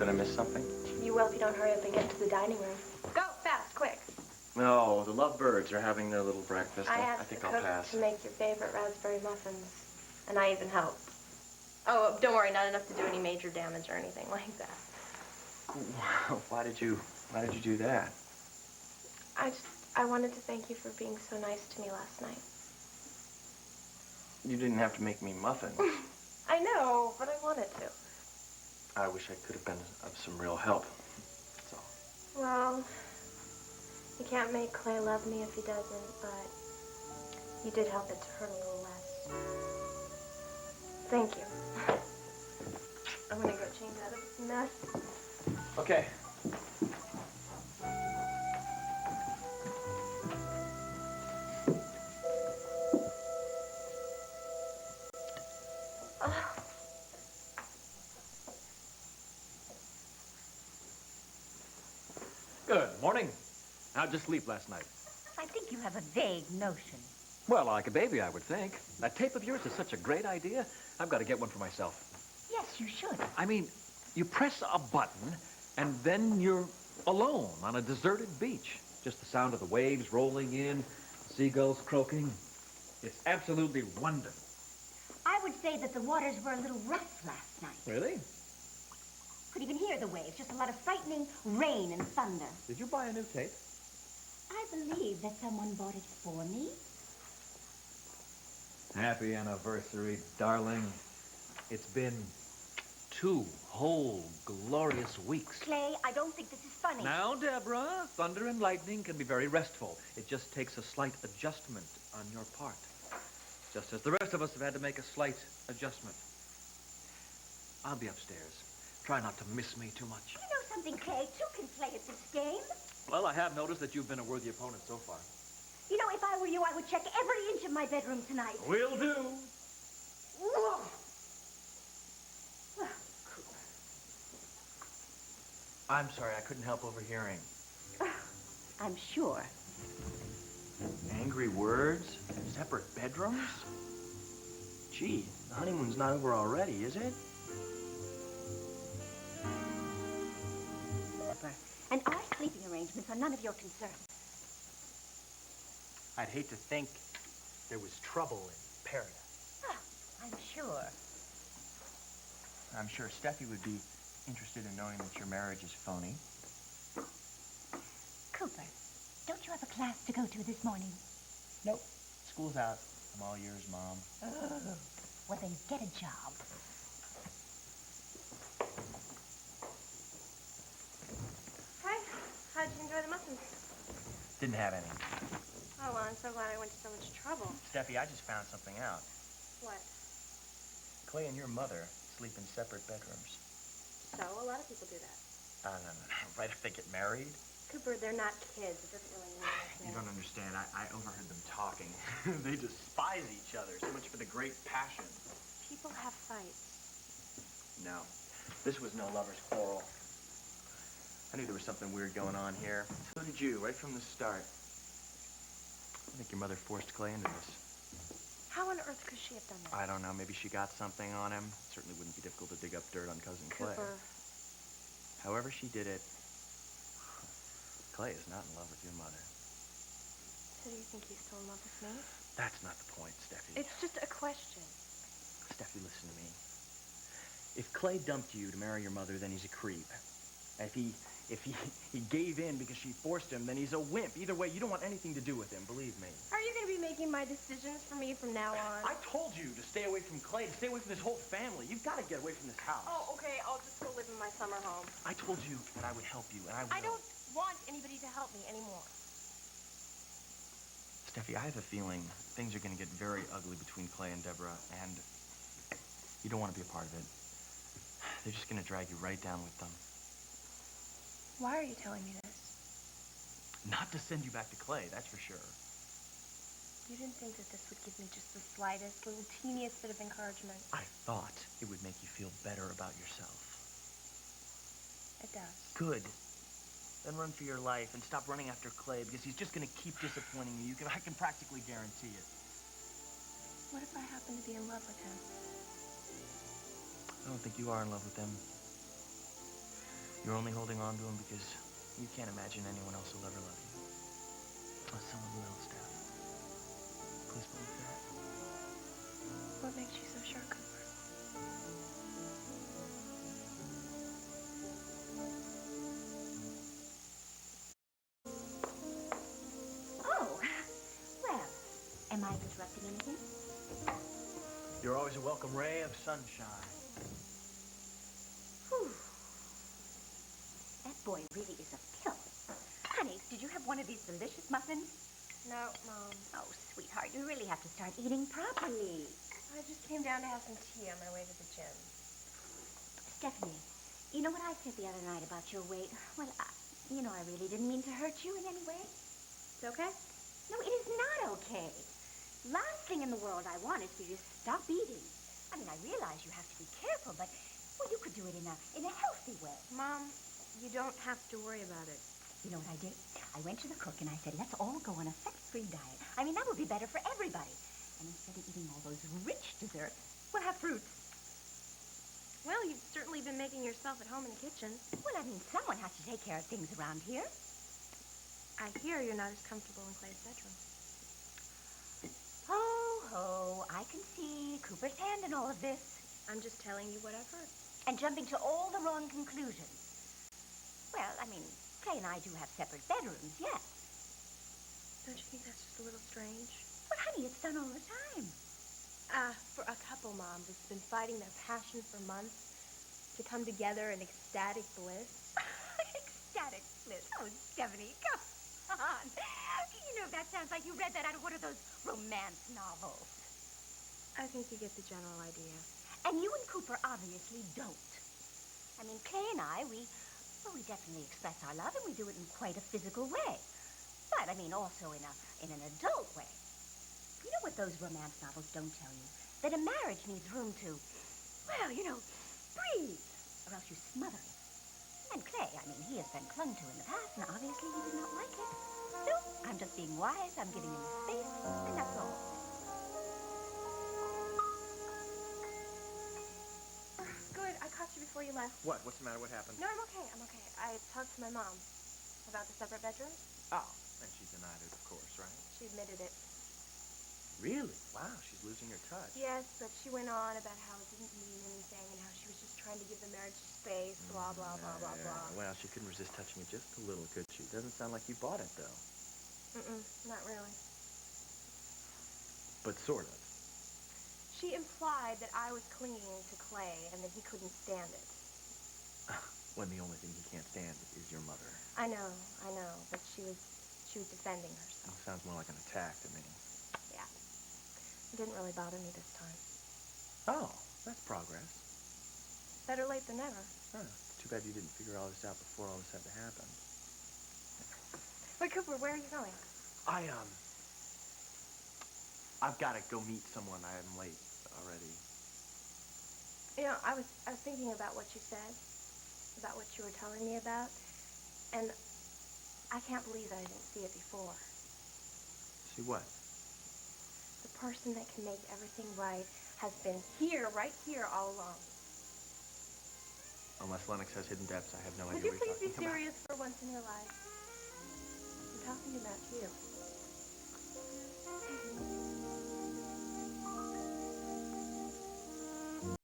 Did I miss something? You will if you don't hurry up and get into the dining room. Go, fast, quick. No, the lovebirds are having their little breakfast. I think I'll pass. To make your favorite raspberry muffins. And I even helped. Oh, don't worry, not enough to do any major damage or anything like that. Why did you do that? I wanted to thank you for being so nice to me last night. You didn't have to make me muffins. I know, but I wanted to. I wish I could have been of some real help. That's all. Well, you can't make Clay love me if he doesn't, but you did help it to hurt a little less. Thank you. I'm gonna go change out of this mess. Okay. Good morning. How'd you sleep last night? I think you have a vague notion. Well, like a baby, I would think. That tape of yours is such a great idea. I've got to get one for myself. Yes, you should. I mean, you press a button, and then you're alone on a deserted beach. Just the sound of the waves rolling in, the seagulls croaking. It's absolutely wonderful. I would say that the waters were a little rough last night. Really? Could even hear the waves, just a lot of frightening rain and thunder. Did you buy a new tape? I believe that someone bought it for me. Happy anniversary, darling. It's been 2 whole glorious weeks. Clay, I don't think this is funny. Now, Deborah, thunder and lightning can be very restful. It just takes a slight adjustment on your part. Just as the rest of us have had to make a slight adjustment. I'll be upstairs. Try not to miss me too much. You know something, Clay? 2 can play at this game. Well, I have noticed that you've been a worthy opponent so far. You know, if I were you, I would check every inch of my bedroom tonight. Will do. Whoa. I'm sorry, I couldn't help overhearing. I'm sure. Angry words? Separate bedrooms? Gee, the honeymoon's not over already, is it? And our sleeping arrangements are none of your concern. I'd hate to think there was trouble in paradise. Oh, I'm sure. I'm sure Steffi would be interested in knowing that your marriage is phony. Cooper, don't you have a class to go to this morning? Nope. School's out. I'm all yours, Mom. Oh. Well, then get a job. Hi. How'd you enjoy the muffins? Didn't have any. Oh, well, I'm so glad I went to so much trouble. Steffi, I just found something out. What? Clay and your mother sleep in separate bedrooms. So, a lot of people do that. No. Right if they get married? Cooper, they're not kids. It doesn't really mean anything. You don't understand. I overheard them talking. They despise each other. So much for the great passion. People have fights. No. This was no lover's quarrel. I knew there was something weird going on here. So did you, right from the start. I think your mother forced Clay into this. How on earth could she have done that? I don't know. Maybe she got something on him. Certainly wouldn't be difficult to dig up dirt on Cousin Clay. Cooper. However she did it, Clay is not in love with your mother. So do you think he's still in love with me? That's not the point, Steffi. It's just a question. Steffi, listen to me. If Clay dumped you to marry your mother, then he's a creep. If he gave in because she forced him, then he's a wimp. Either way, you don't want anything to do with him, believe me. Are you going to be making my decisions for me from now on? I told you to stay away from Clay, to stay away from this whole family. You've got to get away from this house. Oh, okay. I'll just go live in my summer home. I told you that I would help you, and I will. I don't want anybody to help me anymore. Steffi, I have a feeling things are going to get very ugly between Clay and Deborah, and you don't want to be a part of it. They're just going to drag you right down with them. Why are you telling me this? Not to send you back to Clay, that's for sure. You didn't think that this would give me just the slightest, little teeniest bit of encouragement? I thought it would make you feel better about yourself. It does. Good. Then run for your life and stop running after Clay, because he's just going to keep disappointing you. I can practically guarantee it. What if I happen to be in love with him? I don't think you are in love with him. You're only holding on to him because you can't imagine anyone else will ever love you. Oh, someone will, Steph. Please believe that. What makes you so sure, Cooper? Oh, well, am I interrupting anything? You're always a welcome ray of sunshine. Whew. That boy really is a pill. Honey, did you have one of these delicious muffins? No, Mom. Oh, sweetheart, you really have to start eating properly. I just came down to have some tea on my way to the gym. Stephanie, you know what I said the other night about your weight? Well, I really didn't mean to hurt you in any way. It's okay? No, it is not okay. Last thing in the world I want is for you to stop eating. I mean, I realize you have to be careful, but, well, you could do it in a healthy way. Mom, you don't have to worry about it. You know what I did? I went to the cook and I said, let's all go on a fat-free diet. I mean, that would be better for everybody. And instead of eating all those rich desserts, we'll have fruits. Well, you've certainly been making yourself at home in the kitchen. Well, I mean, someone has to take care of things around here. I hear you're not as comfortable in Clay's bedroom. Ho, ho, I can see Cooper's hand in all of this. I'm just telling you what I've heard. And jumping to all the wrong conclusions. Well, I mean, Clay and I do have separate bedrooms, yes. Don't you think that's just a little strange? But, honey, it's done all the time. For a couple, Mom, that's been fighting their passion for months to come together in ecstatic bliss. Ecstatic bliss. Oh, Stephanie, come on. You know, that sounds like you read that out of one of those romance novels. I think you get the general idea. And you and Cooper obviously don't. I mean, Clay and I, we definitely express our love, and we do it in quite a physical way. But, I mean, also in an adult way. You know what those romance novels don't tell you? That a marriage needs room to, well, breathe, or else you smother it. And Clay, I mean, he has been clung to in the past, and obviously he does not like it. So, I'm just being wise, I'm giving him space, and that's all. Good, I caught you before you left. What? What's the matter? What happened? No, I'm okay. I talked to my mom about the separate bedrooms. Oh, and she denied it, of course, right? She admitted it. Really? Wow, she's losing her touch. Yes, but she went on about how it didn't mean anything and how she was just trying to give the marriage space, blah, blah, blah, blah, blah. Well, she couldn't resist touching it just a little, could she? Doesn't sound like you bought it, though. Not really. But sort of. She implied that I was clinging to Clay and that he couldn't stand it. When the only thing he can't stand is your mother. I know, but she was defending herself. Well, sounds more like an attack to me. Yeah. It didn't really bother me this time. Oh, that's progress. Better late than never. Huh. Too bad you didn't figure all this out before all this had to happen. Wait, Cooper, where are you going? I've got to go meet someone. I'm late already. You know, I was thinking about what you said, about what you were telling me about, and I can't believe that I didn't see it before. See what? The person that can make everything right has been here, right here, all along. Unless Lennox has hidden depths, I have no Would idea you what you're please be talking about. serious for once in your life? I'm talking about you.